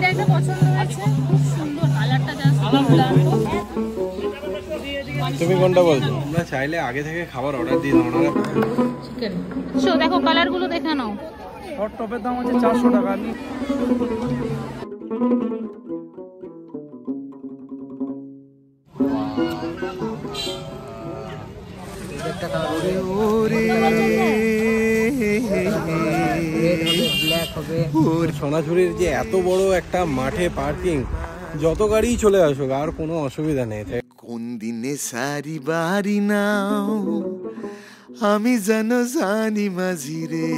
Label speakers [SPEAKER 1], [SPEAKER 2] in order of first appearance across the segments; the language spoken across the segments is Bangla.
[SPEAKER 1] এটা একটা পছন্দ হয়েছে, খুব সুন্দর কালারটা, জাস্ট দুর্দান্ত।
[SPEAKER 2] তুমি কোনটা বলছো? আমরা চাইলে আগে থেকে খাবার অর্ডার দিয়ে দাও, ওনারা
[SPEAKER 1] চিকেন। সো দেখো কালারগুলো দেখে নাও।
[SPEAKER 3] হট টপের দাম হচ্ছে 400 টাকা।
[SPEAKER 2] সোনাঝুরির যে এত বড় একটা মাঠে পার্কিং, যত গাড়ি চলে আসুক আর কোনো অসুবিধা নেই।
[SPEAKER 4] কোন দিনে সারি বাড়ি নাও আমি যেন জানি মাঝি রে,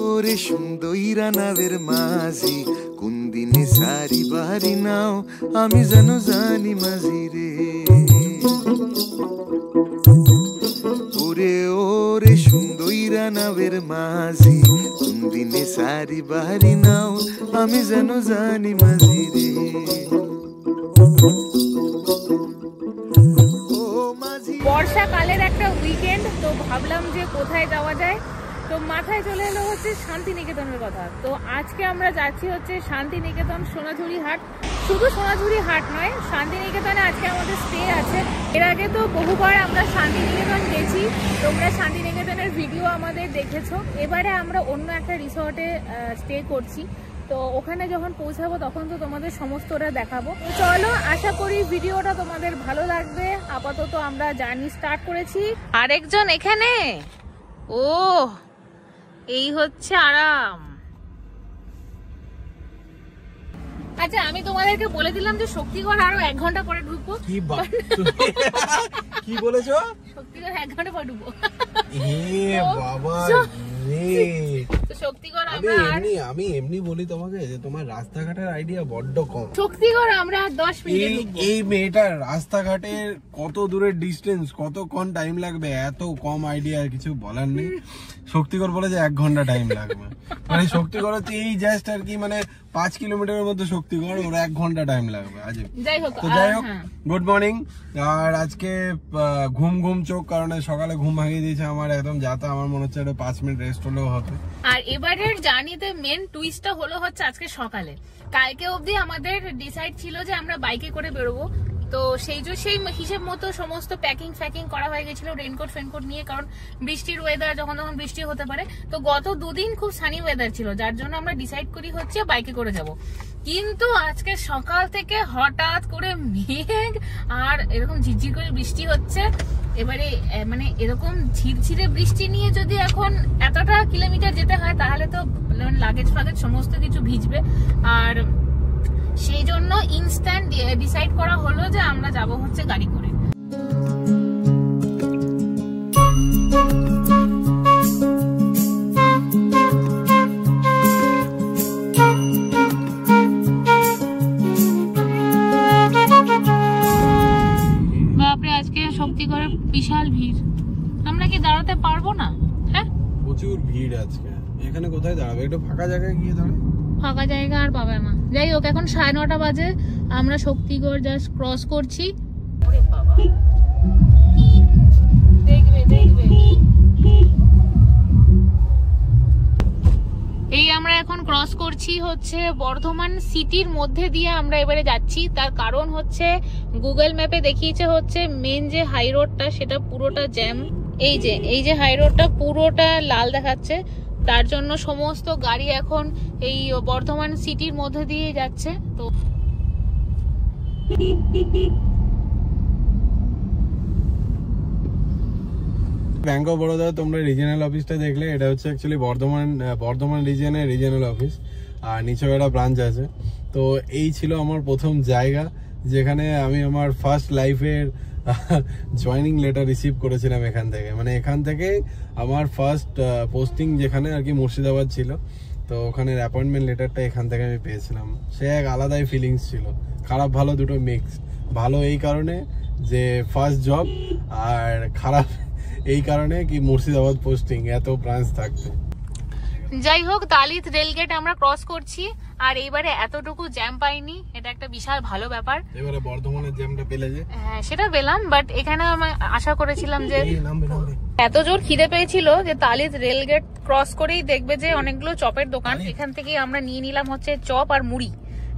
[SPEAKER 4] ওরে সুন্দরীরা নাবের মাঝি, কোন দিনে সারি বাড়ি নাও আমি যেন জানি মাঝি রে, ওরে ওরে সুন্দরীরা নাবের মাঝি, কোন দিনে সারি বাড়ি নাও আমি যেন জানি মাঝি রে।
[SPEAKER 1] বর্ষাকালের একটা উইকেন্ড, তো ভাবলাম যে কোথায় যাওয়া যায়, তো মাথায় চলে এলো হচ্ছে শান্তিনিকেতনের কথা। তো আজকে আমরা যাচ্ছি হচ্ছে শান্তিনিকেতন সোনাঝুরি হাট। শুধু সোনাঝুরি হাট নয়, শান্তিনিকেতনে আজকে আমাদের স্টে আছে। এর আগে তো বহুবার আমরা শান্তিনিকেতন গেছি, তোমরা শান্তিনিকেতনের ভিডিও আমাদের দেখেছো। এবারে আমরা অন্য একটা রিসর্টে স্টে করছি, তো ওখানে যখন পৌঁছাবো তখন তো তোমাদের সমস্তটা দেখাবো। তো চলো, আশা করি ভিডিওটা তোমাদের ভালো লাগবে। আপাতত আমরা জার্নি স্টার্ট করেছি। আরেকজন এখানে, ও এই হচ্ছে আরাম। আচ্ছা, আমি তোমাদেরকে বলে দিলাম যে শক্তিগড় আরো 1 ঘন্টা পরে ঢুকবো।
[SPEAKER 2] কি বলেছো?
[SPEAKER 1] শক্তিগড় 1 ঘন্টা পরে ঢুকবো।
[SPEAKER 2] বাবা
[SPEAKER 1] শক্তিগড়
[SPEAKER 2] আমি এমনি বলি তোমাকে যে তোমার রাস্তাঘাটের আইডিয়া বড্ড কম।
[SPEAKER 1] শক্তিগড় আমরা 10 মিনিট।
[SPEAKER 2] এই মেয়েটার রাস্তাঘাটের কত দূরের ডিস্টেন্স, কতক্ষণ টাইম লাগবে, এত কম আইডিয়া, কিছু বলার নেই। শক্তিগড় বলে যে 1 ঘন্টা টাইম লাগবে, মানে শক্তিগড় হচ্ছে এই জাস্ট আর কি, মানে 5 কিলোমিটারের মধ্যে শক্তিগড়, ওর 1 ঘন্টা টাইম লাগবে। যাই হোক, গুড মর্নিং। আর আজকে ঘুম ঘুম চোখ, কারণে সকালে ঘুম ভাঙিয়ে দিয়েছে আমার একদম, যাতে আমার মনে হচ্ছে 5 মিনিট রেস্ট হলেও হবে।
[SPEAKER 1] আর এবারের জার্নিতে মেন টুইস্টটা হলো হচ্ছে আজকে সকালে। কালকে অবধি আমাদের ডিসাইড ছিল যে আমরা বাইকে করে বেরোবো, তো সেই হিসেব মতো সমস্ত প্যাকিং করা হয়ে গেছিল রেনকোট ফেনকোট নিয়ে, কারণ বৃষ্টির ওয়েদার, যখন তখন বৃষ্টি হতে পারে। তো গত 2 দিন খুব সানি ওয়েদার ছিল, যার জন্য আমরা ডিসাইড করি হচ্ছে বাইকে করে যাব। কিন্তু আজকে সকাল থেকে হঠাৎ করে মেঘ আর এরকম ঝিরঝির করে বৃষ্টি হচ্ছে। এবারে মানে এরকম ঝিরঝিরে বৃষ্টি নিয়ে যদি এখন এতটা কিলোমিটার যেতে হয়, তাহলে তো লাগেজ ফাগেজ সমস্ত কিছু ভিজবে। আর সেই জন্য ইনস্ট্যান্ট ডিসাইড করা হলো যে আমরা যাব হচ্ছে গাড়ি করে। বাপরে, আজকে শক্তিগড়ে বিশাল ভিড়, আমরা কি দাঁড়াতে পারবো না? হ্যাঁ,
[SPEAKER 2] প্রচুর ভিড় আজকে। এখানে কোথায় দাঁড়াবে? একটু ফাঁকা জায়গায় গিয়ে দাঁড়াবে।
[SPEAKER 1] ফাঁকা জায়গা আর পাবে না। যাই হোক, এখন 9:30 বাজে, আমরা শক্তিগড় জাস্ট ক্রস করছি। ওরে বাবা, দেখবে এই আমরা এখন ক্রস করছি হচ্ছে বর্ধমান সিটির মধ্যে দিয়ে আমরা এবারে যাচ্ছি। তার কারণ হচ্ছে গুগল ম্যাপে দেখিয়েছে হচ্ছে মেন যে হাই রোডটা সেটা পুরোটা জ্যাম। এই যে হাই রোডটা পুরোটা লাল দেখাচ্ছে, তার জন্য সমস্ত গাড়ি এখন এই বর্ধমান সিটির মধ্যে দিয়ে যাচ্ছে। তো
[SPEAKER 2] ব্যাংক অফ বরোদা তোমরা রিজিয়নাল অফিসটা দেখলে, এটা হচ্ছে অ্যাকচুয়ালি বর্ধমান রিজিয়নের রিজিয়নাল অফিস, আর নিচেও একটা ব্রাঞ্চ আছে। তো এই ছিল আমার প্রথম জায়গা যেখানে আমি আমার ফার্স্ট লাইফের জয়নিং লেটার রিসিভ করেছিলাম এখান থেকে। মানে এখান থেকে আমার ফার্স্ট পোস্টিং যেখানে আর কি মুর্শিদাবাদ ছিল, তো ওখানের অ্যাপয়েন্টমেন্ট লেটারটা এখান থেকে আমি পেয়েছিলাম। সে এক আলাদাই ফিলিংস ছিল, খারাপ ভালো দুটো মিক্স। ভালো এই কারণে যে ফার্স্ট জব, আর খারাপ এই কারণে কি মুর্শিদাবাদ পোস্টিং, এত ব্রাঞ্চ থাকতে।
[SPEAKER 1] যাই হোক, দালিত রেলগেট আমরা ক্রস করছি, আর এইবারে এতটুকু জ্যাম পাইনি, এটা একটা বিশাল ভালো ব্যাপার।
[SPEAKER 2] এবারে বর্ধমানের জ্যামটা পেলে যে,
[SPEAKER 1] হ্যাঁ সেটা পেলাম, বাট এখানে আমি আশা করেছিলাম যে এত জোর খিদে পেয়েছিল যে তালিদ রেল গেট ক্রস করেই দেখবে যে অনেকগুলো চপের দোকান, এখান থেকে আমরা নিয়ে নিলাম হচ্ছে চপ আর মুড়ি।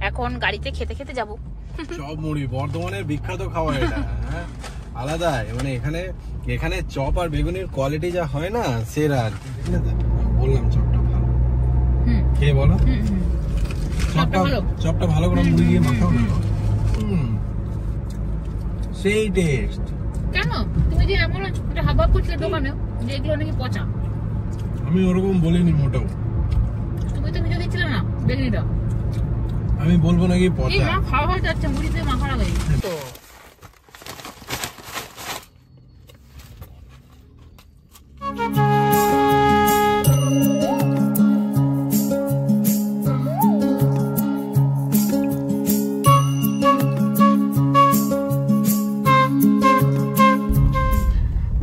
[SPEAKER 1] এখন গাড়িতে খেতে খেতে যাবো।
[SPEAKER 2] চপ মুড়ি বর্ধমানের বিখ্যাত খাবার এটা, হ্যাঁ আলাদা, মানে এখানে চপ আর বেগুনের কোয়ালিটি যা হয় না সেরা আর কি। বললাম চপটা ভালো, খেয়ে বলো চপটা ভালো করে মুড়ি দিয়ে মাখাও না, সেই টেস্ট।
[SPEAKER 1] কেন তুমি যে এমন হাবা করছিলে দোকানে যে এগুলো নাকি পচা?
[SPEAKER 2] আমি ওরকম বলিনি মোটেও।
[SPEAKER 1] তুমি তো ভিডিও দিচ্ছিলে না বেগুনিটা।
[SPEAKER 2] আমি বলবো নাকি পচা।
[SPEAKER 1] খাওয়া হয়ে যাচ্ছে মুড়ি দিয়ে মাখা লাগে তো।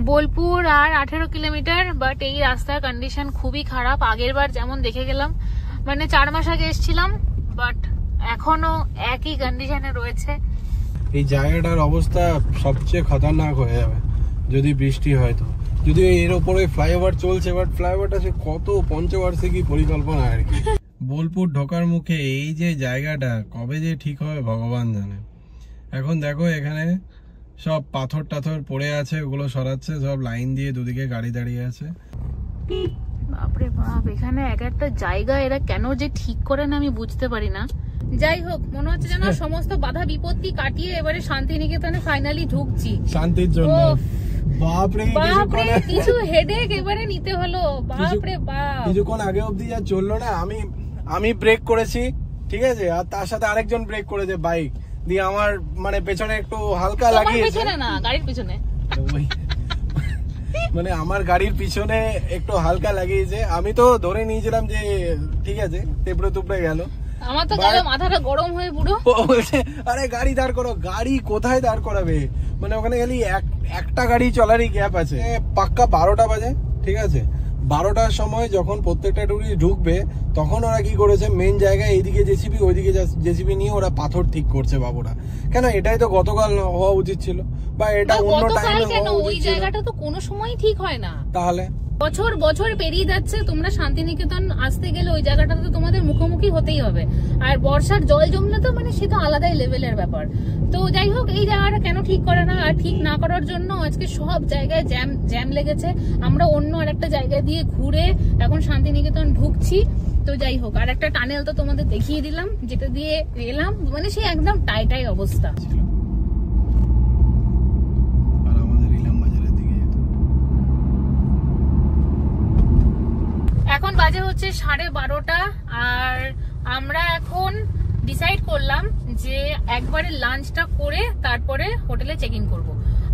[SPEAKER 1] বোলপুর আর 18 কিলোমিটার, বাট এই রাস্তার কন্ডিশন খুবই খারাপ। আগের বার যেমন দেখে গেলাম, মানে 4 মাস আগে এসেছিলাম, বাট এখনো একই কন্ডিশনে রয়েছে।
[SPEAKER 2] এই জায়গাটার অবস্থা সবচেয়ে খতরনাক হয়ে যাবে যদি বৃষ্টি হয়। তো যদি এর উপরে ফ্লাইওভার চলছে, বাট ফ্লাইওভারটা সে কত পঞ্চবার্ষিকী পরিকল্পনা আর কি। বোলপুর ঢোকার মুখে এই যে জায়গাটা কবে যে ঠিক হবে ভগবান জানে। এখন দেখো এখানে সব পাথর টাথর পড়ে আছে, ওগুলো সরাচ্ছে, সব লাইন দিয়ে দুদিকে গাড়ি দাঁড়িয়ে আছে।
[SPEAKER 1] বাপরে বাপ, এখানে এক একটা জায়গা এরা কেন যে ঠিক করে না আমি বুঝতে পারি না। যাই হোক, মনে হচ্ছে যেন সমস্ত বাধা বিপত্তি কাটিয়ে এবারে শান্তিনিকেতনে ফাইনালি ঢুকছি
[SPEAKER 2] শান্তির জন্য। বাপরে
[SPEAKER 1] বাপরে কিছু হেডেক এবারে নিতে হলো, বাপরে বাপ।
[SPEAKER 2] কিছুক্ষণ আগে অবধি যা চললো না, আমি ব্রেক করেছি ঠিক আছে, আর তার সাথে আরেকজন ব্রেক করেছে বাইক দিয়ে, আমার মানে পেছনে একটু হালকা লাগিয়েছে।
[SPEAKER 1] পেছনে না, গাড়ির পিছনে,
[SPEAKER 2] মানে আমার গাড়ির পিছনে একটু হালকা লাগিয়েছে। আমি তো ধরে নিয়েছিলাম যে ঠিক আছে, তেপড়ে তুপড়ে গেল।
[SPEAKER 1] আমার তো গেল মাথাটা গরম হয়ে পুরো।
[SPEAKER 2] বলছে আরে গাড়ি দাঁড় করো। গাড়ি কোথায় দাঁড় করাবে, মানে ওখানে খালি একটা গাড়ি চলারই গ্যাপ আছে। পাক্কা 12টা বাজে ঠিক আছে। 12টার সময় যখন প্রত্যেকটা টুরিস্ট ঢুকবে, তখন ওরা কি করেছে, মেন জায়গায় এইদিকে জেসিবি ওইদিকে জেসিবি নিয়ে ওরা পাথর ঠিক করছে বাবুরা। কেন এটাই তো গতকাল হওয়া উচিত ছিল, বা এটা অন্য টাইমে হওয়া উচিত ছিল।
[SPEAKER 1] ওই জায়গাটা তো কোনো সময় ঠিক হয় না।
[SPEAKER 2] তাহলে
[SPEAKER 1] বছর বছর পেরিয়ে যাচ্ছে, তোমরা শান্তিনিকেতন আসতে গেলে ওই জায়গাটাতে তো তোমাদের মুখোমুখি হতেই হবে। আর বর্ষার জল জমলে তো মানে সে তো আলাদাই লেভেলের ব্যাপার। তো যাই হোক, এই জায়গাটা কেন ঠিক করে না, আর ঠিক না করার জন্য আজকে সব জায়গায় জ্যাম লেগেছে। আমরা অন্য আরেকটা জায়গা দিয়ে ঘুরে এখন শান্তিনিকেতন ঢুকছি। তো যাই হোক, আর একটা টানেল তো তোমাদের দেখিয়ে দিলাম, যেটা দিয়ে এলাম, মানে সে একদম টাই অবস্থা। এখন বাজে হচ্ছে 12:30, আর আমরা এখন ডিসাইড করলাম যে একবারে লাঞ্চটা করে তারপরে হোটেলে চেক ইন করবো।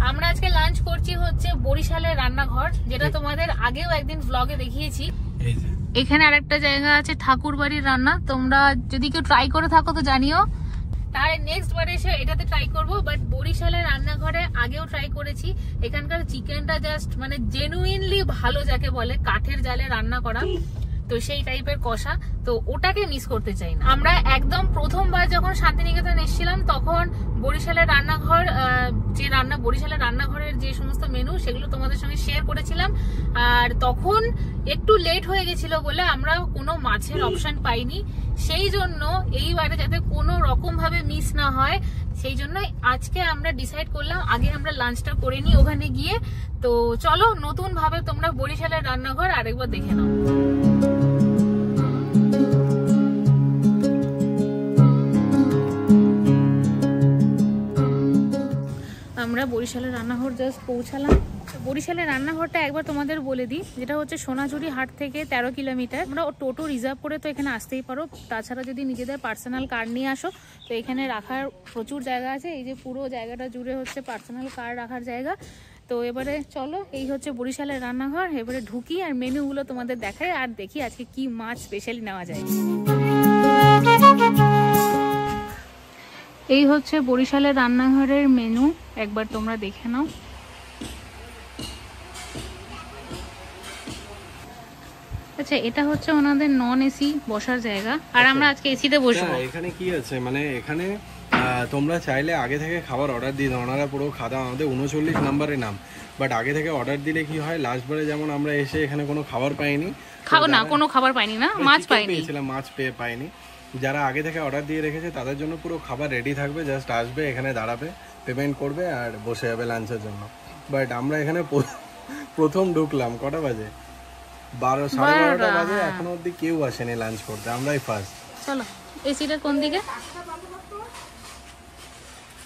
[SPEAKER 1] আমরা আজকে লাঞ্চ করছি হচ্ছে বরিশালের রান্নাঘর, যেটা তোমাদের আগেও একদিন ব্লগে দেখিয়েছি। এখানে আরেকটা জায়গা আছে ঠাকুরবাড়ির রান্না, তোমরা যদি কেউ ট্রাই করে থাকো তো জানিও। তাহলে নেক্সট বারে এসে এটাতে ট্রাই করবো। বাট বরিশালের রান্নাঘরে আগেও ট্রাই করেছি। এখানকার চিকেনটা জাস্ট মানে জেনুইনলি ভালো, যাকে বলে কাঠের জালে রান্না করা, তো সেই টাইপের কষা, তো ওটাকে মিস করতে চাই না। আমরা একদম প্রথমবার যখন শান্তিনিকেতন এসেছিলাম, তখন বরিশালের রান্নাঘর বরিশালের রান্নাঘরের যে সমস্ত মেনু সেগুলো তোমাদের সঙ্গে শেয়ার করেছিলাম। আর তখন একটু লেট হয়ে গেছিল বলে আমরা কোনো মাছের অপশন পাইনি। সেই জন্য এইবারে যাতে কোনো রকম ভাবে মিস না হয়, সেই জন্য আজকে আমরা ডিসাইড করলাম আগে আমরা লাঞ্চটা করে নিই ওখানে গিয়ে। তো চলো, নতুন ভাবে তোমরা বরিশালের রান্নাঘর আরেকবার দেখে নাও। আমরা বরিশালের রান্নাঘর জাস্ট পৌঁছালাম। বরিশালের রান্নাঘরটা একবার তোমাদের বলে দিই, যেটা হচ্ছে সোনাঝুরি হাট থেকে 13 কিলোমিটার। আমরা টোটো রিজার্ভ করে তো এখানে আসতেই পারো, তাছাড়া যদি নিজেদের পার্সোনাল কার নিয়ে আসো তো এখানে রাখার প্রচুর জায়গা আছে। এই যে পুরো জায়গাটা জুড়ে হচ্ছে পার্সোনাল কার রাখার জায়গা। তো এবারে চলো, এই হচ্ছে বরিশালের রান্নাঘর। এবারে ঢুকি আর মেনুগুলো তোমাদের দেখাই, আর দেখি আজকে কি মাছ স্পেশালি নেওয়া যায়। এই হচ্ছে বরিশালের রান্নাঘরের মেনু, একবার তোমরা দেখে নাও। আচ্ছা, এটা হচ্ছে ওনাদের নন এসি বসার জায়গা, আর আমরা আজকে এসিতে বসবো।
[SPEAKER 2] এখানে কি আছে, মানে এখানে তোমরা চাইলে আগে থেকে খাবার অর্ডার দিয়ে দাও, ওনারা পুরো খাওয়া। আমাদের 39 নম্বরের নাম, বাট আগে থেকে অর্ডার দিলে কি হয়, লাস্টবারে যেমন আমরা এসে এখানে কোনো খাবার পাইনি,
[SPEAKER 1] কোনো খাবার পাইনি না, মাছ
[SPEAKER 2] পেয়েছিলাম, মাছ পাইনি। যারা আগে থেকে অর্ডার দিয়ে রেখেছে তাদের জন্য পুরো খাবার রেডি থাকবে, জাস্ট আসবে এখানে দাঁড়াবে, পেমেন্ট করবে আর বসে যাবে লাঞ্চের জন্য। বাট আমরা এখানে প্রথম ঢুকলাম কটা বাজে, 12:30 বাজে, এখনো অব্দি কেউ আসেনি লাঞ্চ করতে, আমরাই ফার্স্ট।
[SPEAKER 1] চলো এসিটা কোন দিকে,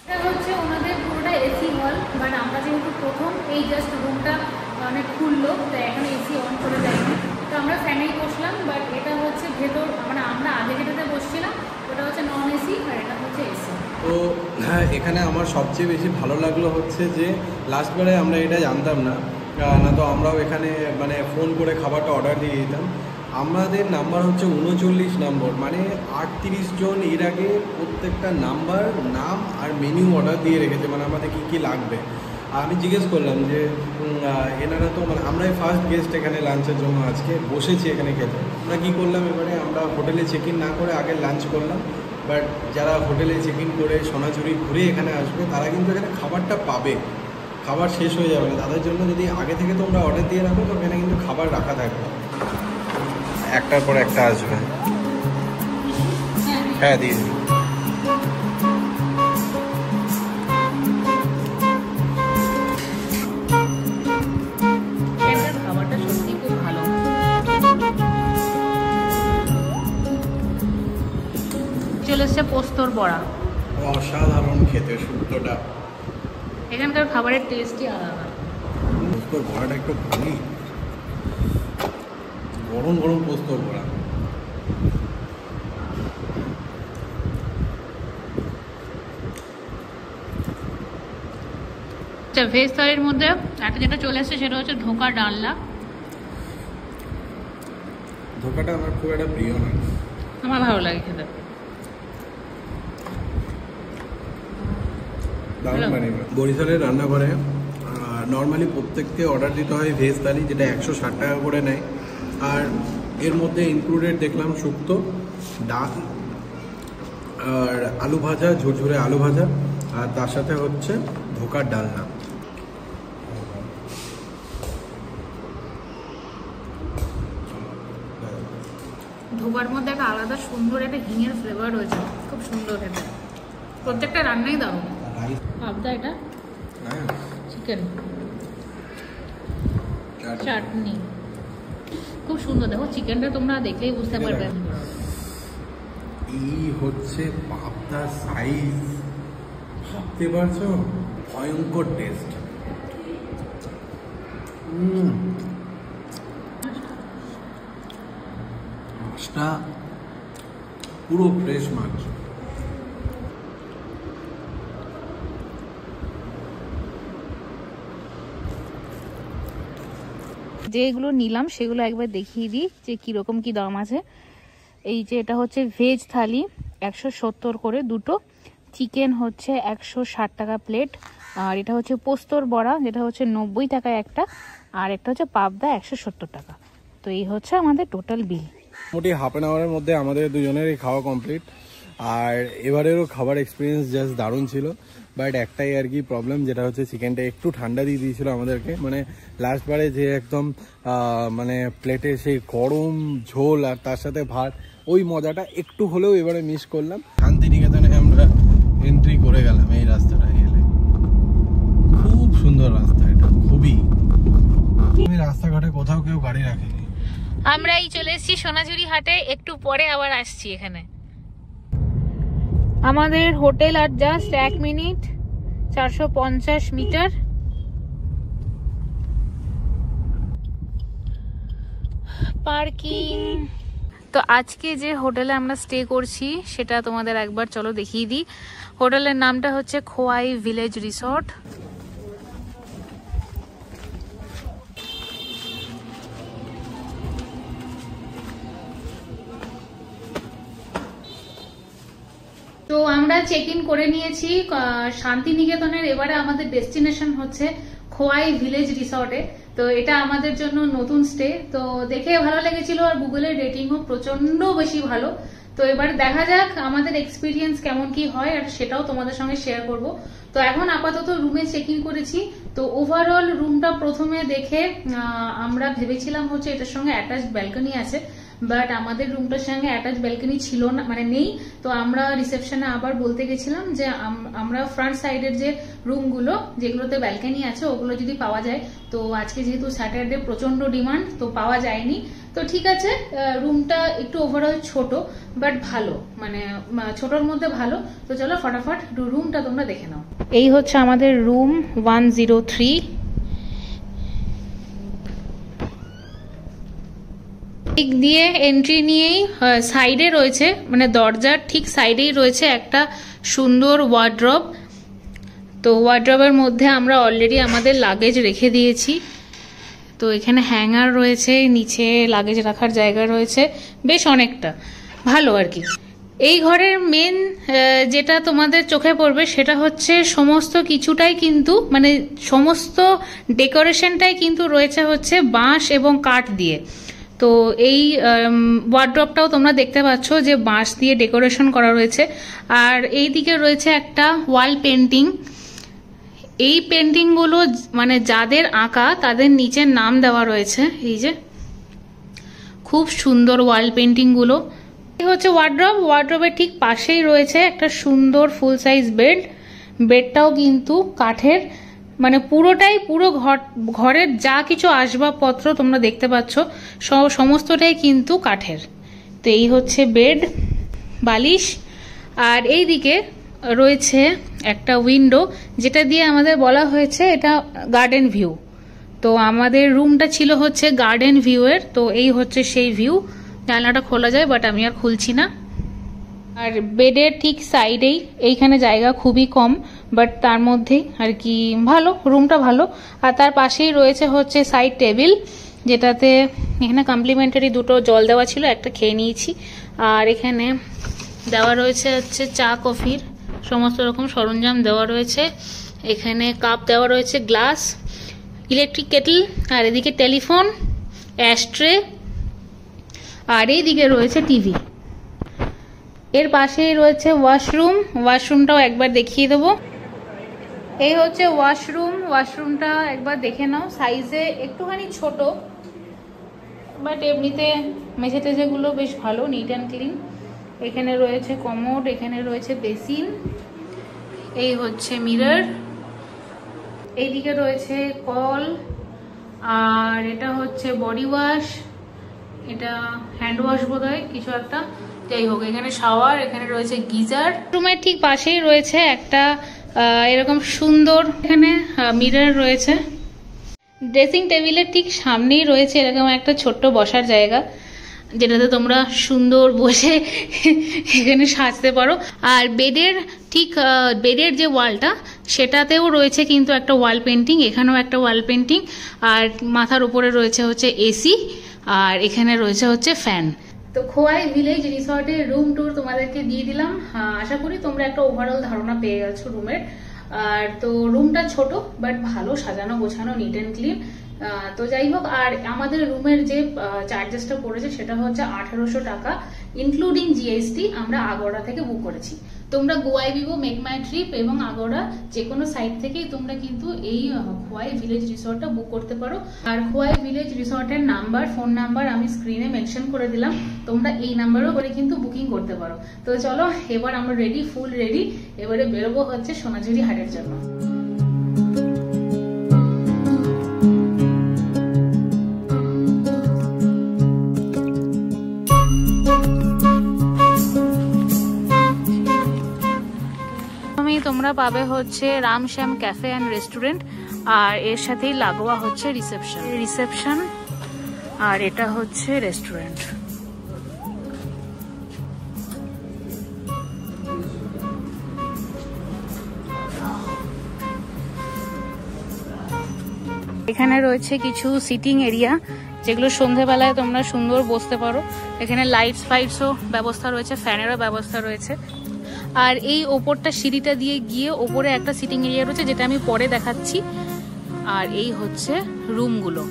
[SPEAKER 1] এটা হচ্ছে ওনাদের পুরোটা এসি হল, বাট আমরা যেহেতু প্রথম এই জাস্ট রুমটা মানে খুললো, তো এখন এসি অন করে দেয়নি, তো আমরা ফ্যানেই বসলাম। বাট এটা হচ্ছে ভেতর, মানে আমরা আগে যেটাতে বসছিলাম ওটা হচ্ছে নন এসি আর এটা হচ্ছে এসি।
[SPEAKER 2] তো হ্যাঁ, এখানে আমার সবচেয়ে বেশি ভালো লাগলো হচ্ছে যে লাস্টবারে আমরা এটা জানতাম না, না তো আমরাও এখানে মানে ফোন করে খাবারটা অর্ডার দিয়ে দিতাম। আমাদের নাম্বার হচ্ছে 39 নম্বর, মানে 38 জন এর আগে প্রত্যেকটা নাম্বার, নাম আর মেনু অর্ডার দিয়ে রেখেছে, মানে আমাদের কী কী লাগবে। আমি জিজ্ঞেস করলাম যে এনারা তো মানে আমরাই ফার্স্ট গেস্ট এখানে লাঞ্চের জন্য আজকে বসেছি এখানে খেতে। আমরা কী করলাম, এবারে আমরা হোটেলে চেক ইন না করে আগে লাঞ্চ করলাম। বাট যারা হোটেলে চেক ইন করে সোনাঝুরি ঘুরে এখানে আসবে তারা কিন্তু এখানে খাবারটা পাবে, খাবার শেষ হয়ে যাবে না। তাদের জন্য যদি আগে থেকে তোমরা অর্ডার দিয়ে রাখো তো এখানে কিন্তু খাবার রাখা থাকবে, একটার পর একটা আসবে। হ্যাঁ দিয়ে দিই।
[SPEAKER 1] খাবারটা সত্যি খুব ভালো। চলে এসছে পোস্তর বড়া,
[SPEAKER 2] অসাধারণ খেতে, শুক্তোটা,
[SPEAKER 1] এখানকার খাবারের টেস্টই আলাদা।
[SPEAKER 2] পোস্তর বড়াটা একটু ভালোই, গরম গরম পোস্তর বড়া।
[SPEAKER 1] আচ্ছা, ভেজ থালির মধ্যে একটা যেটা চলে এসছে সেটা হচ্ছে ধোকা ডালনা।
[SPEAKER 2] ধোকাটা আমার খুব একটা প্রিয় না,
[SPEAKER 1] আমার ভালো লাগে খেতে।
[SPEAKER 2] বরিশালের রান্নাঘরে নর্মালি প্রত্যেককে অর্ডার দিতে হয় ভেজ থালি, যেটা 160 টাকা করে নেয়। আর এর মধ্যে ইনক্লুডেড দেখলাম শুক্তো, ডাল আর আলু ভাজা, ঝুরঝুরে আলু ভাজা, আর তার সাথে হচ্ছে ধোকার ডালনা।
[SPEAKER 1] ধোকার মধ্যে একটা আলাদা সুন্দর একটা হিঙের ফ্লেভার রয়েছে, খুব সুন্দর খেতে। প্রত্যেকটা রান্নাই দারুণ। পাবদা, এটা চিকেন চাটনি, খুব সুন্দর। দেখো চিকেনটা তোমরা দেখলেই বুঝতে পারবে।
[SPEAKER 2] এই হচ্ছে পাবদা সাইজ, ভাবতে পারছো, ভয়ঙ্কর টেস্ট। মাছটা পুরো ফ্রেশ মাছ।
[SPEAKER 1] যেগুলো নিলাম সেগুলো একবার দেখিয়ে দিই যে কিরকম কি দাম আছে। এই যে এটা হচ্ছে ভেজ থালি 170 করে দুটো, চিকেন হচ্ছে 160 টাকা প্লেট, আর এটা হচ্ছে পোস্তর বড়া যেটা হচ্ছে 90 টাকায় একটা, আর একটা হচ্ছে পাবদা 170 টাকা। তো এই হচ্ছে আমাদের টোটাল বিল।
[SPEAKER 2] মোটামুটি হাফ অ্যান আওয়ারের মধ্যে আমাদের দুজনেরই খাওয়া কমপ্লিট। আর এবারেরও খাবার এক্সপিরিয়েন্স জাস্ট দারুণ ছিল। বাট একটাই আর কি প্রবলেম, যেটা হচ্ছে চিকেনটা একটু ঠান্ডা দিয়ে দিয়েছিল আমাদেরকে। মানে লাস্টবারে যে একদম মানে প্লেটে সেই গরম ঝোল আর তার সাথে ভাত, ওই মজাটা একটু হলেও এবারে মিস করলাম। শান্তিনিকেতনে আমরা এন্ট্রি করে গেলাম এই রাস্তাটা গেলে। খুব সুন্দর রাস্তা এটা, খুবই। আমি রাস্তাঘাটে কোথাও কেউ গাড়ি রাখেনি।
[SPEAKER 1] আমরা এই চলে এসেছি সোনাঝুরি হাটে, একটু পরে আবার আসছি এখানে। আমাদের হোটেল আর জাস্ট 1 মিনিট, 450 মিটার। পার্কিং। তো আজকে যে হোটেলে আমরা স্টে করছি সেটা তোমাদের একবার চলো দেখিয়ে দিই। হোটেলের নামটা হচ্ছে খোয়াই ভিলেজ রিসর্ট। তো আমরা চেক ইন করে নিয়েছি শান্তিনিকেতনের। এবারে আমাদের ডেস্টিনেশন হচ্ছে খোয়াই ভিলেজ রিসর্টে। তো এটা আমাদের জন্য নতুন স্টে, তো দেখে ভালো লেগেছিল, আর গুগলের রেটিংও প্রচন্ড বেশি ভালো। তো এবার দেখা যাক আমাদের এক্সপিরিয়েন্স কেমন কি হয়, আর সেটাও তোমাদের সঙ্গে শেয়ার করব। তো এখন আপাতত রুমে চেক ইন করেছি, তো ওভারঅল রুমটা প্রথমে দেখে আমরা ভেবেছিলাম হচ্ছে এটার সঙ্গে অ্যাটাচ ব্যালকনি আছে, বাট আমাদের রুমটার সঙ্গে অ্যাটাচ ব্যালকনি ছিল না, মানে নেই। তো আমরা রিসেপশনে আবার বলতে গেছিলাম যে আমরা ফ্রন্ট সাইডের যে রুমগুলো যেগুলোতে ব্যালকনি আছে ওগুলো যদি পাওয়া যায়। তো আজকে যেহেতু স্যাটারডে প্রচন্ড ডিমান্ড, তো পাওয়া যায়নি। তো ঠিক আছে, রুমটা একটু ওভারঅল ছোট বাট ভালো, মানে ছোটর মধ্যে ভালো। তো চলো ফটাফট রুমটা তোমরা দেখে নাও। এই হচ্ছে আমাদের রুম 103। দিক দিয়ে এন্ট্রি নিয়েই সাইডে রয়েছে, মানে দরজার ঠিক সাইডেই রয়েছে একটা সুন্দর ওয়ার্ড্রব। তো ওয়ার্ড্রবের মধ্যে আমরা অলরেডি আমাদের লাগেজ রেখে দিয়েছি। তো এখানে হ্যাঙ্গার রয়েছে, নিচে লাগেজ রাখার জায়গা রয়েছে, বেশ অনেকটা ভালো আর কি। এই ঘরের মেন যেটা তোমাদের চোখে পড়বে সেটা হচ্ছে সমস্ত কিছুটাই কিন্তু, মানে সমস্ত ডেকোরেশনটাই কিন্তু রয়েছে হচ্ছে বাঁশ এবং কাঠ দিয়ে। তো এই ওয়ার্ড্রপটাও তোমরা দেখতে পাচ্ছ যে বাঁশ দিয়ে ডেকোরেশন করা রয়েছে। আর এই দিকে রয়েছে একটা ওয়াল পেন্টিং। এই পেন্টিংগুলো মানে যাদের আঁকা তাদের নিচের নাম দেওয়া রয়েছে। এই যে খুব সুন্দর ওয়াল পেন্টিংগুলো। এই হচ্ছে ওয়ার্ড্রব। ওয়ার্ড্রবের ঠিক পাশেই রয়েছে একটা সুন্দর ফুল সাইজ বেড। বেডটাও কিন্তু কাঠের, মানে পুরোটাই পুরো ঘরের যা কিছু আসবাবপত্র তোমরা দেখতে পাচ্ছ সমস্তটাই কিন্তু কাঠের। তো এই হচ্ছে বেড, বালিশ। আর এই দিকে রয়েছে একটা উইন্ডো, যেটা দিয়ে আমাদের বলা হয়েছে এটা গার্ডেন ভিউ। তো আমাদের রুমটা ছিল হচ্ছে গার্ডেন ভিউ এর। তো এই হচ্ছে সেই ভিউ। জানলাটা খোলা যায় বাট আমি আর খুলছি না। আর বেডের ঠিক সাইডেই, এইখানে জায়গা খুবই কম বাট তার মধ্যেই আর কি ভালো, রুমটা ভালো। আর তার পাশেই রয়েছে হচ্ছে সাইড টেবিল, যেটাতে এখানে কমপ্লিমেন্টারি দুটো জল দেওয়া ছিল, একটা খেয়ে নিয়েছি। আর এখানে দেওয়া রয়েছে হচ্ছে চা কফির সমস্ত রকম সরঞ্জাম দেওয়া রয়েছে। এখানে কাপ দেওয়া রয়েছে, গ্লাস, ইলেকট্রিক কেটল, আর এদিকে টেলিফোন, অ্যাশট্রে, আর এইদিকে রয়েছে টিভি। এর পাশেই রয়েছে ওয়াশরুম। ওয়াশরুমটাও একবার দেখিয়ে দেবো। এই হচ্ছে ওয়াশরুম। ওয়াশরুমটা একবার দেখে নাও। সাইজে একটুখানি ছোট বাট এমনিতে মেঝে টেজেগুলো বেশ ভালো, নিট অ্যান্ড ক্লিন। এখানে রয়েছে কমোড, এখানে রয়েছে বেসিন, এই হচ্ছে মিরর, এইদিকে রয়েছে কল, আর এটা হচ্ছে বডি ওয়াশ, এটা হ্যান্ড ওয়াশ বোধ হয় কিছু একটা, যাই হোক। এখানে শাওয়ার, এখানে রয়েছে গিজার। রুমের ঠিক পাশেই রয়েছে একটা এরকম সুন্দর এখানে মিরর রয়েছে। ড্রেসিং টেবিলের ঠিক সামনেই রয়েছে এরকম একটা ছোট্ট বসার জায়গা, যেটাতে তোমরা সুন্দর বসে এখানে সাজতে পারো। আর বেডের ঠিক বেডের যে ওয়ালটা সেটাতেও রয়েছে কিন্তু একটা ওয়াল পেন্টিং, এখানেও একটা ওয়াল পেন্টিং। আর মাথার উপরে রয়েছে হচ্ছে এসি, আর এখানে রয়েছে হচ্ছে ফ্যান। তো খোয়াই ভিলেজ রিসর্টের রুম ট্যুর তোমাদেরকে দিয়ে দিলাম। আশা করি তোমরা একটা ওভারঅল ধারণা পেয়ে গেছো রুমের। আর তো রুমটা ছোট বাট ভালো সাজানো গোছানো, নিট অ্যান্ড ক্লিন। তো যাই হোক, আর আমাদের রুমের যে চার্জেসটা পড়েছে সেটা হচ্ছে 1800 টাকা ইনক্লুডিং জিএসটি। আমরা আগোড়া থেকে বুক করেছি। তোমরা গোয়াই বিবো, মেক মাই ট্রিপ এবং আগোড়া যে কোনো সাইট থেকেই তোমরা কিন্তু এই খোয়াই ভিলেজ রিসর্টটা বুক করতে পারো। আর খোয়াই ভিলেজ রিসর্টের নাম্বার, ফোন নাম্বার আমি স্ক্রিনে মেনশন করে দিলাম, তোমরা এই নাম্বারও করে কিন্তু বুকিং করতে পারো। তো চলো এবার আমরা রেডি, ফুল রেডি। এবারে বেরোবো হচ্ছে সোনাঝুরি হাটের জন্য। তোমরা পাবে হচ্ছে রামশ্যাম ক্যাফে অ্যান্ড রেস্টুরেন্ট, আর এর সাথেই লাগোয়া হচ্ছে রিসেপশন, আর এটা হচ্ছে রেস্টুরেন্ট। এখানে রয়েছে কিছু সিটিং এরিয়া, যেগুলো সন্ধ্যেবেলায় তোমরা সুন্দর বসতে পারো। এখানে লাইটস ফাইটসও ব্যবস্থা রয়েছে, ফ্যানেরও ব্যবস্থা রয়েছে। আর এই ওপরটা সিঁড়িটা দিয়ে গিয়ে ওপরে একটা সিটিং এরিয়া রয়েছে, যেটা আমি পরে দেখাচ্ছি। আর এই হচ্ছে রুমগুলো।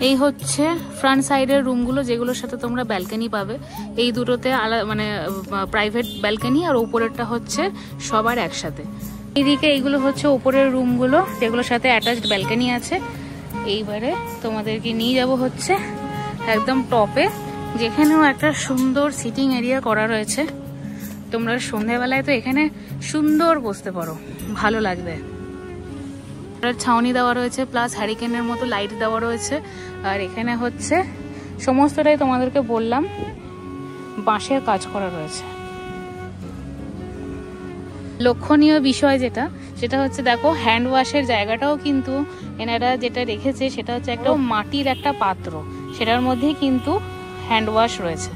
[SPEAKER 1] এই হচ্ছে ফ্রন্ট সাইডের রুমগুলো, যেগুলোর সাথে তোমরা ব্যালকনি পাবে। এই দুটোতে মানে প্রাইভেট ব্যালকনি, আর উপরেরটা হচ্ছে সবার একসাথে। এইদিকে এইগুলো হচ্ছে উপরের রুমগুলো, যেগুলোর সাথে অ্যাটাচড ব্যালকনি আছে। এইবারে তোমাদেরকে নিয়ে যাব হচ্ছে একদম টপে, যেখানেও একটা সুন্দর সিটিং এরিয়া করা রয়েছে। তোমরা সন্ধ্যাবেলায় তো এখানে সুন্দর বসতে পারো, ভালো লাগবে। ছাউনি দেওয়া রয়েছে, প্লাস হ্যারিকেনের মতো লাইট দেওয়া রয়েছে। আর এখানে হচ্ছে সমস্তটাই তোমাদেরকে বললাম বাঁশের কাজ করা রয়েছে। লক্ষণীয় বিষয় সেটা হচ্ছে দেখো, হ্যান্ড ওয়াশের জায়গাটাও কিন্তু এনারা যেটা রেখেছে সেটা হচ্ছে একটা মাটির একটা পাত্র, সেটার মধ্যেই কিন্তু হ্যান্ড ওয়াশ রয়েছে।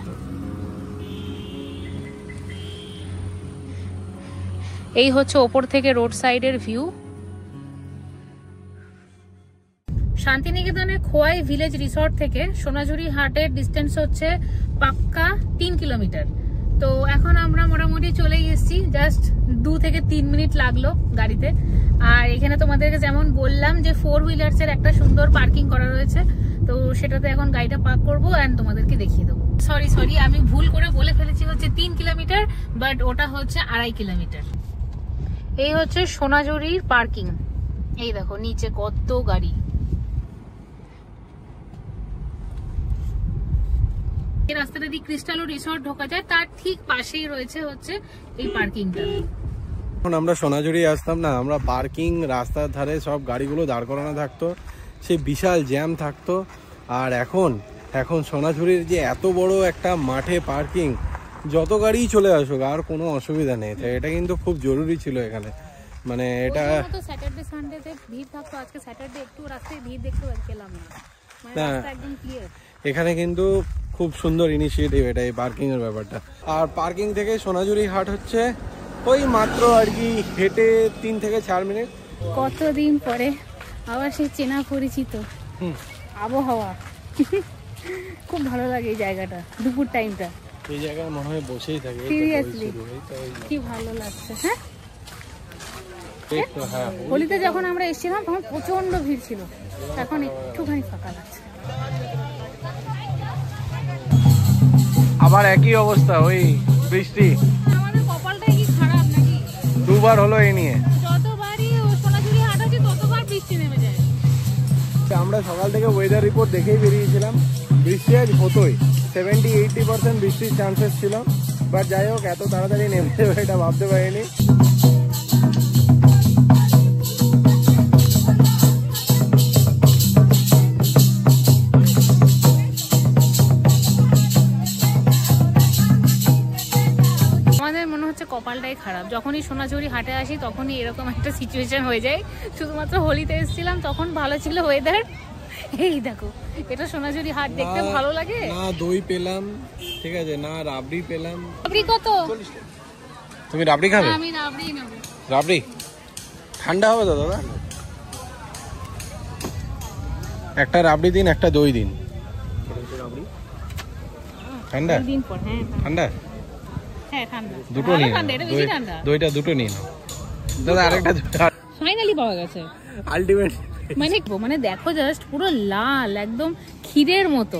[SPEAKER 1] এই হচ্ছে ওপর থেকে রোড সাইডের ভিউ। শান্তিনিকেতনের খোয়াই ভিলেজ রিসর্ট থেকে সোনাঝুরি হাটের ডিস্টেন্স হচ্ছে পাক্কা 3 কিলোমিটার। তো এখন আমরা মোটামুটি চলে এসেছি, জাস্ট 2 থেকে 3 মিনিট লাগলো গাড়িতে। আর এখানে তোমাদেরকে যেমন বললাম যে 4 হুইলার্স এর একটা সুন্দর পার্কিং করা রয়েছে, তো সেটাতে এখন গাড়িটা পার্ক করবো এন্ড তোমাদেরকে দেখিয়ে দেবো। সরি আমি ভুল করে বলে ফেলেছি হচ্ছে 3 কিলোমিটার, বাট ওটা হচ্ছে 2.5 কিলোমিটার। এই হচ্ছে সোনাঝুরির পার্কিং। এই দেখো নিচে কত গাড়ি। এই রাস্তাটা দিয়ে ক্রিস্টালো রিসর্ট ঢোকা যায়, তার ঠিক পাশেই রয়েছে হচ্ছে এই পার্কিংটা।
[SPEAKER 2] এখন আমরা সোনাঝুরি আসতাম না, আমরা পার্কিং রাস্তার ধারে সব গাড়িগুলো দাঁড় করানো থাকতো, সেই বিশাল জ্যাম থাকতো। আর এখন সোনাঝুরির যে এত বড় একটা মাঠে পার্কিং, যত গাড়ি চলে আসুক আর কোনো অসুবিধা নেই। তাই এটা কিন্তু খুব জরুরি ছিল এখানে, মানে এটা
[SPEAKER 1] স্যাটারডে সানডেতে ভিড় থাকতো, আজকে স্যাটারডে একটু রাস্তায় ভিড় দেখতে পেলাম না, মানে রাস্তা একদম ক্লিয়ার।
[SPEAKER 2] এখানে কিন্তু খুব সুন্দর ইনিশিয়েটিভ এটা, এই পার্কিং এর ব্যাপারটা। আর পার্কিং থেকে সোনাঝুরি হাট হচ্ছে ওই মাত্র আর কি হেঁটে 3 থেকে 4 মিনিট।
[SPEAKER 1] কতদিন পরে আবার সেই চেনা পরিচিত আবহাওয়া, খুব ভালো লাগে এই জায়গাটা, দুপুর টাইমটা
[SPEAKER 2] এই জায়গায় মনে হয় বসেই থাকে।
[SPEAKER 1] সিরিয়াসলি কি ভালো লাগছে। হ্যাঁ, হোলিতে যখন আমরা এসেছিলাম তখন প্রচন্ড ভিড় ছিল, এখন একটুখানি ফাঁকা লাগছে।
[SPEAKER 2] আবার একই অবস্থা, ওই বৃষ্টি।
[SPEAKER 1] আমাদের কপালটাই কি খারাপ নাকি?
[SPEAKER 2] 2 বার হলো এই নিয়ে,
[SPEAKER 1] যতবারই সোনাঝুরি হাট আছে ততবার বৃষ্টি নেমে যায়।
[SPEAKER 2] আমরা সকাল থেকে ওয়েদার রিপোর্ট দেখেই বেরিয়েছিলাম, বৃষ্টি আজ হতোই, 70-80% বৃষ্টির চান্সেস ছিল। বাট যাই হোক, এত তাড়াতাড়ি নেমে যাবে এটা ভাবতে পারিনি।
[SPEAKER 1] কপালটাই খারাপ, যখনই সোনাঝুরি হাটে আসি তখনই এরকম একটা সিচুয়েশন হয়ে যায়। শুধুমাত্র হোলিতে এসেছিলাম তখন ভালো ছিল ওয়েদার। এই দেখো, এটা সোনাঝুরি হাট দেখতে ভালো লাগে
[SPEAKER 2] না, দই পেলাম ঠিক আছে, না রাবড়ি পেলাম।
[SPEAKER 1] রাবড়ি কত?
[SPEAKER 2] তুমি রাবড়ি খাবে?
[SPEAKER 1] আমি রাবড়ি নেব।
[SPEAKER 2] রাবড়ি ঠান্ডা হবে তো দাদা? একটা রাবড়ি দিন, একটা দই দিন। ঠান্ডা
[SPEAKER 1] দিন পর। হ্যাঁ
[SPEAKER 2] ঠান্ডা,
[SPEAKER 1] হ্যাঁ ঠান্ডা,
[SPEAKER 2] দুটো নিন, দইটা দুটো নিন দাদা। আরেকটা
[SPEAKER 1] ফাইনালি পাওয়া গেছে
[SPEAKER 2] আলটিমেট।
[SPEAKER 1] মানে দেখো জাস্ট পুরো লাল, একদম ক্ষীরের মতো।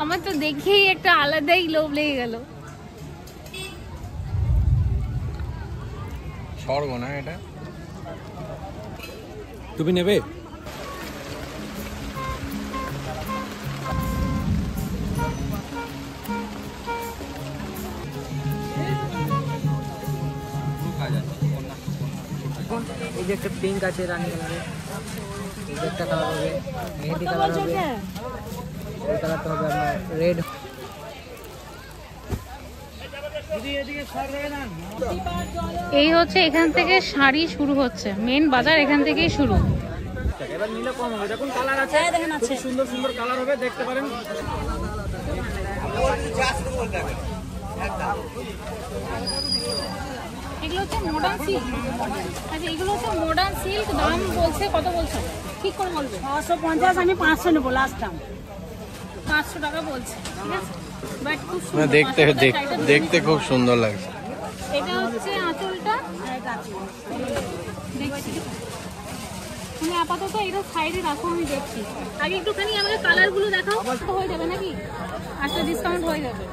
[SPEAKER 1] আমার তো দেখেই একটা আলাদাই লোভ লেগে গেল।
[SPEAKER 2] স্বর্গ না এটা? তুমি নেবে?
[SPEAKER 3] এই যে একটা পিঙ্ক আছে রানী কালারের, এই যে একটা কালার হবে মেহেদি কালার হবে, এই কালারটা হবে আপনার রেড।
[SPEAKER 1] এই হচ্ছে এখান থেকে শাড়ি শুরু হচ্ছে, মেন বাজার এখান থেকেই শুরু।
[SPEAKER 3] এবার নিলে কম হবে, দেখুন কালার আছে, দেখেন আছে সুন্দর সুন্দর কালার হবে, দেখতে পারেন।
[SPEAKER 1] এগুলো হচ্ছে মডার্ন সিল্ক। আচ্ছা, এগুলো হচ্ছে মডার্ন সিল্ক। দাম বলছে কত বলছো? ঠিক করে বলবে।
[SPEAKER 5] 650, আমি 500 নেবো লাস্ট দাম।
[SPEAKER 1] 500 টাকা বলছে, ঠিক আছে। বাট খুব
[SPEAKER 2] না
[SPEAKER 1] সুন্দর।
[SPEAKER 2] দেখতে
[SPEAKER 1] 500 টাকার শাড়িটা
[SPEAKER 2] দেখতে খুব সুন্দর লাগছে।
[SPEAKER 1] এটা হচ্ছে আঁচলটা, দেখছি তুমি আপাতত এটা সাইডে রাখো, আমি দেখছি। আগে একটুখানি আমাকে কালার গুলো দেখাও, হয়ে যাবে নাকি? আচ্ছা, ডিসকাউন্ট হয়ে যাবে।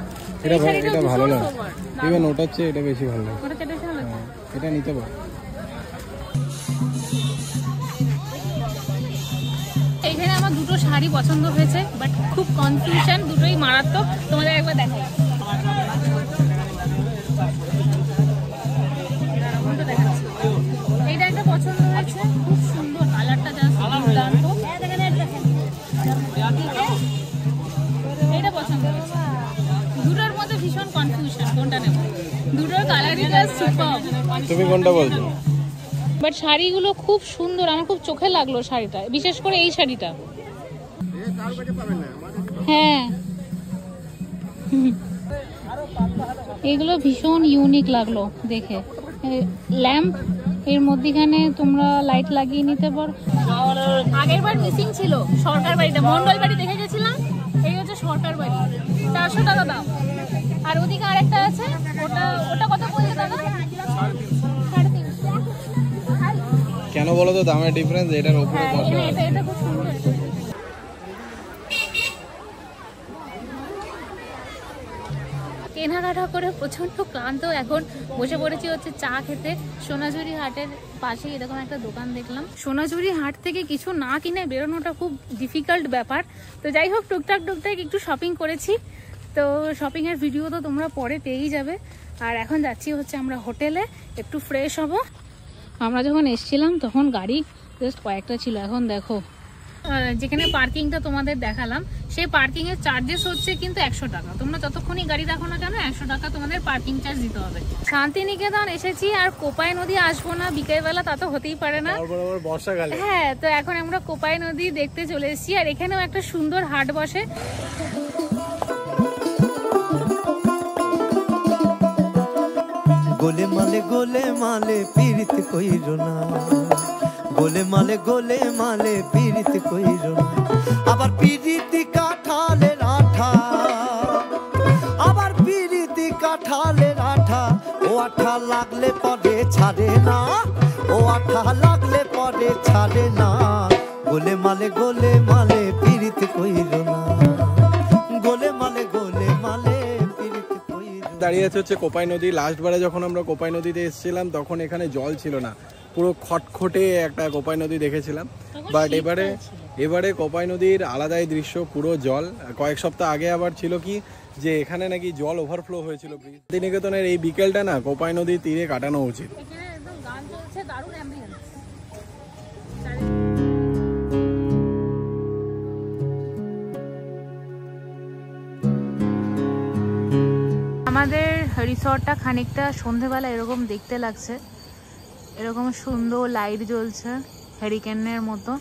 [SPEAKER 2] এটা
[SPEAKER 1] এই শাড়িটা
[SPEAKER 2] এটা ভালো লাগে,
[SPEAKER 1] সোবার।
[SPEAKER 2] ইভেন ওটার চেয়ে এটা বেশি ভালো লাগে।
[SPEAKER 1] ওটা চেয়ে ভালো লাগছে।
[SPEAKER 2] এটা নিতে পারো।
[SPEAKER 1] এইখানে আমার দুটো শাড়ি পছন্দ হয়েছে, বাট খুব কনফিউশন, দুটোই মারাত্মক। তোমাদের একবার দেখাই। এইটা একটা পছন্দ হয়েছে, খুব সুন্দর কালারটা, জাস্ট দুর্দান্ত। এইটা পছন্দ হয়েছে। দুটোর মধ্যে ভীষণ কনফিউশন, কোনটা নেব। দুটোর কালারই জাস্ট সুপার।
[SPEAKER 2] তুমি কোনটা বলছো?
[SPEAKER 1] বাট শাড়িগুলো খুব সুন্দর, আমার খুব চোখে লাগলো শাড়িটা, বিশেষ করে এই শাড়িটা। হ্যাঁ, এগুলো ভীষণ ইউনিক লাগলো দেখে। ল্যাম্প, এর মধ্যখানে তোমরা লাইট লাগিয়ে নিতে পারো। আগের বার মিসিং ছিল সরকার বাড়িটা, মন্ডল বাড়ি দেখে গেছিলাম। এই হচ্ছে সরকার বাড়ি, 400 টাকা দাম। আর ওদিকে আরেকটা আছে, ওটা কত বলছে দাদা? 350।
[SPEAKER 2] কেন বলো তো দামের ডিফারেন্স? এটার উপরে
[SPEAKER 1] হ্যাঁ,
[SPEAKER 2] কত?
[SPEAKER 1] এটা খুব সুন্দর। কেনাকাটা করে প্রচন্ড ক্লান্ত, এখন বসে পড়েছি হচ্ছে চা খেতে। সোনাঝুরি হাটের পাশে এরকম একটা দোকান দেখলাম। সোনাঝুরি হাট থেকে কিছু না কিনে বেরোনোটা খুব ডিফিকাল্ট ব্যাপার। তো যাই হোক, টুকটাক একটু শপিং করেছি। তো শপিং এর ভিডিও তো তোমরা পরে পেয়েই যাবে। আর এখন যাচ্ছি হচ্ছে আমরা হোটেলে, একটু ফ্রেশ হব। আমরা যখন এসেছিলাম তখন গাড়ি জাস্ট কয়েকটা ছিল, এখন দেখো যেখানে পার্কিংটা তোমাদের দেখালাম, সেই পার্কিং এর চার্জেস হচ্ছে কিন্তু 100 টাকা। তোমরা যতক্ষণই গাড়ি দেখো না কেন 100 টাকা তোমাদের পার্কিং চার্জ দিতে হবে। শান্তিনিকেতন এসেছি, আর কোপাই নদী আসবো না বিকেলবেলা, তা তো হতেই পারে না।
[SPEAKER 2] বর্ষাকালে।
[SPEAKER 1] হ্যাঁ, তো এখন আমরা কোপাই নদী দেখতে চলে এসেছি। আর এখানেও একটা সুন্দর হাট বসে।
[SPEAKER 5] গোলে মালে পীড়িত কইরো না, গোলে মালে পীড়িত কইরো না। আবার পীড়িতি কাঁঠালের আঠা, আবার পীড়িতি কাঁঠালের আঠা। ও আঠা লাগলে পরে ছাড়ে না, ও আঠা লাগলে পরে ছাড়ে না। গোলে মালে পীড়িত কইরো না, গোলে মালে পীড়িত কইরো না।
[SPEAKER 2] দাঁড়িয়ে আছে হচ্ছে কোপাই নদী। লাস্টবারে যখন আমরা কোপাই নদীতে এসেছিলাম তখন এখানে জল ছিল না, পুরো খটখটে একটা কোপাই নদী দেখেছিলাম। বাট এবারে কোপাই নদীর আলাদাই দৃশ্য, পুরো জল। কয়েক সপ্তাহ আগে আবার ছিল কি যে এখানে নাকি জল ওভারফ্লো হয়েছিল। শান্তিনিকেতনের এই বিকেলটা না কোপাই নদীর তীরে কাটানো উচিত।
[SPEAKER 1] এখানে একদম গান চলছে, দারুণ অ্যাম্বিয়েন্স। আমাদের রিসর্টটা খানিকটা সন্ধেবেলা এরকম দেখতে লাগছে, এরকম সুন্দর লাইট জ্বলছে হ্যারিকেনের মতো।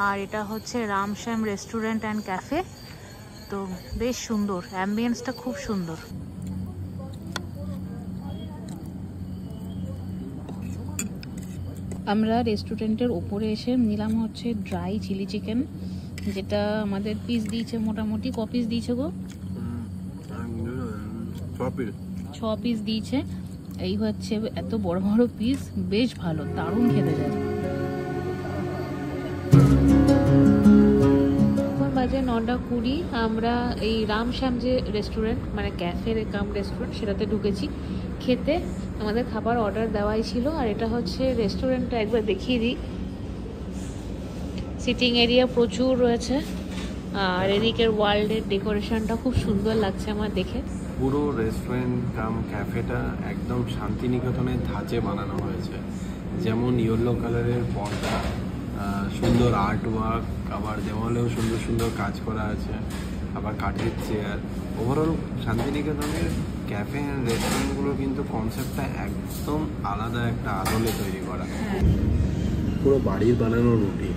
[SPEAKER 1] আর এটা হচ্ছে রামশ্যাম রেস্টুরেন্ট অ্যান্ড ক্যাফে। তো বেশ সুন্দর, অ্যাম্বিয়েন্সটা খুব সুন্দর। আমরা রেস্টুরেন্টের ওপরে এসে নিলাম হচ্ছে ড্রাই চিলি চিকেন, যেটা আমাদের পিস দিয়েছে মোটামুটি। ক পিস দিয়েছে গো? 6 পিস দিয়েছে। এই হচ্ছে এত বড় বড় পিস, বেশ ভালো, দারুণ খেতে যায়। বাজে 9টা 20। আমরা এই রামশ্যাম যে রেস্টুরেন্ট, মানে ক্যাফের কাম রেস্টুরেন্ট, সেটাতে ঢুকেছি খেতে। আমাদের খাবার অর্ডার দেওয়াই ছিল। আর এটা হচ্ছে রেস্টুরেন্টটা, একবার দেখিয়ে দিই। সিটিং এরিয়া প্রচুর রয়েছে, আর এদিকের ওয়ার্ল্ডের ডেকোরেশনটা খুব সুন্দর লাগছে আমার দেখে।
[SPEAKER 2] পুরো রেস্টুরেন্ট কাম ক্যাফেটা একদম শান্তিনিকেতনের ধাঁচে বানানো হয়েছে। যেমন ইয়েলো কালারের পর্দা, সুন্দর আর্ট ওয়ার্ক, আবার দেওয়ালেও সুন্দর সুন্দর কাজ করা আছে, আবার কাঠের চেয়ার। ওভারঅল শান্তিনিকেতনের ক্যাফে অ্যান্ড রেস্টুরেন্টগুলো কিন্তু কনসেপ্টটা একদম আলাদা একটা আদলে তৈরি করা, পুরো বাড়ির বানানো রুটি।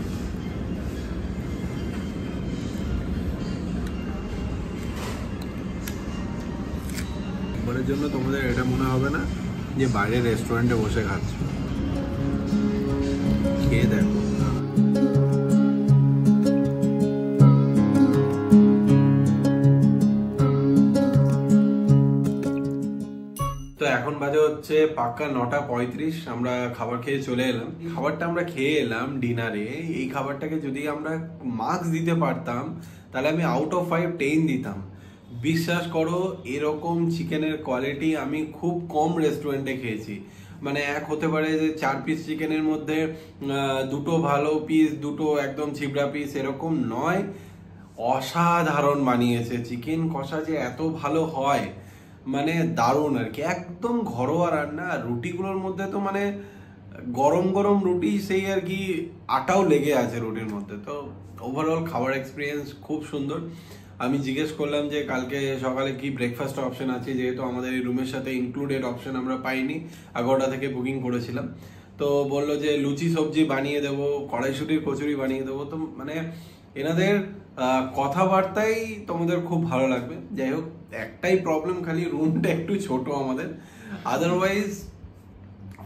[SPEAKER 2] একবারের জন্য তোমাদের এটা মনে হবে না যে বাইরে রেস্টুরেন্টে বসে খাচ্ছ। খেয়ে দেখো। এখন বাজে হচ্ছে পাক্কা 9:35। আমরা খাবার খেয়ে চলে এলাম। খাবারটা আমরা খেয়ে এলাম ডিনারে। এই খাবারটাকে যদি আমরা মার্কস দিতে পারতাম তাহলে আমি আউট অফ 5 10 দিতাম। বিশ্বাস করো, এরকম চিকেনের কোয়ালিটি আমি খুব কম রেস্টুরেন্টে খেয়েছি। মানে এক হতে পারে যে 4 পিস চিকেনের মধ্যে 2টো ভালো পিস, 2টো একদম ছিবড়া পিস, এরকম নয়। অসাধারণ বানিয়েছে। চিকেন কষা যে এত ভালো হয় মানে দারুণ আর কি, একদম ঘরোয়া রান্না। আর রুটিগুলোর মধ্যে তো মানে গরম গরম রুটি, সেই আর কি আটাও লেগে আছে রুটির মধ্যে। তো ওভারঅল খাবার এক্সপিরিয়েন্স খুব সুন্দর। আমি জিজ্ঞেস করলাম যে কালকে সকালে কি ব্রেকফাস্ট অপশন আছে, যেহেতু আমাদের এই রুমের সাথে ইনক্লুডেড অপশন আমরা পাইনি, 11টা থেকে বুকিং করেছিলাম। তো বললো যে লুচি সবজি বানিয়ে দেবো, কড়াইশুটির কচুরি বানিয়ে দেবো। তো মানে এনাদের কথাবার্তাই তোমাদের খুব ভালো লাগবে। যাই হোক, একটাই প্রবলেম, খালি রুমটা একটু ছোট আমাদের, আদারওয়াইজ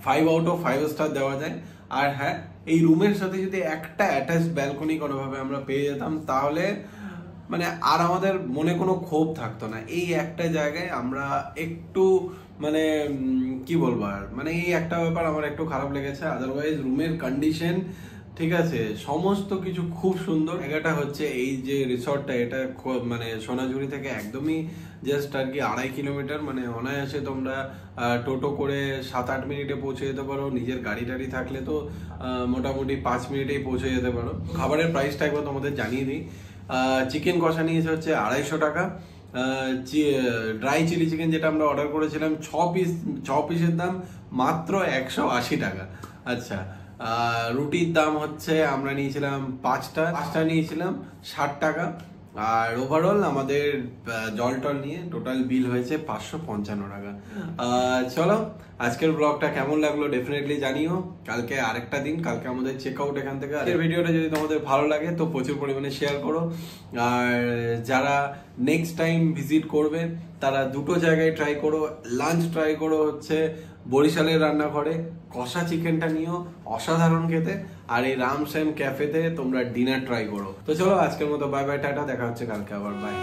[SPEAKER 2] 5 আউট অফ 5 স্টার দেওয়া যায়। আর হ্যাঁ, এই রুমের সাথে যদি একটা অ্যাটাচড ব্যালকনি কোনোভাবে আমরা পেয়ে যেতাম তাহলে মানে আর আমাদের মনে কোনো ক্ষোভ থাকতো না। এই একটা জায়গায় আমরা একটু মানে কি বলবো আর, মানে এই একটা ব্যাপার আমার একটু খারাপ লেগেছে। আদারওয়াইজ রুমের কন্ডিশন ঠিক আছে, সমস্ত কিছু খুব সুন্দর। জায়গাটা হচ্ছে এই যে রিসর্টটা, এটা মানে সোনাঝুরি থেকে একদমই জাস্ট আর কি 2.5 কিলোমিটার। মানে অনায়াসে তোমরা টোটো করে 7-8 মিনিটে পৌঁছে যেতে পারো। নিজের গাড়ি টাড়ি থাকলে তো মোটামুটি 5 মিনিটেই পৌঁছে যেতে পারো। খাবারের প্রাইসটা একবার তোমাদের জানিয়ে দিই। চিকেন কষা নিয়েছে হচ্ছে 250 টাকা। ড্রাই চিলি চিকেন যেটা আমরা অর্ডার করেছিলাম 6 পিসের দাম মাত্র 180 টাকা। আচ্ছা, রুটির দাম হচ্ছে আমরা নিয়েছিলাম 5টা নিয়েছিলাম 60 টাকা। আর ওভারঅল আমাদের জল টল নিয়ে টোটাল বিল হয়েছে 555 টাকা। চলো, আজকের ব্লগটা কেমন লাগলো ডেফিনেটলি জানিও। কালকে আরেকটা দিন, কালকে আমাদের চেক আউট এখান থেকে। আর এই ভিডিওটা যদি তোমাদের ভালো লাগে তো প্রচুর পরিমাণে শেয়ার করো। আর যারা নেক্সট টাইম ভিজিট করবে তারা দুটো জায়গায় ট্রাই করো। লাঞ্চ ট্রাই করো হচ্ছে বরিশালের রান্নাঘরে, কষা চিকেনটা নিও, অসাধারণ খেতে। আর এই রামশ্যাম ক্যাফেতে তোমরা ডিনার ট্রাই করো। তো চলো, আজকের মতো বাই বাই, টাটা, দেখা হচ্ছে কালকে আবার, বাই।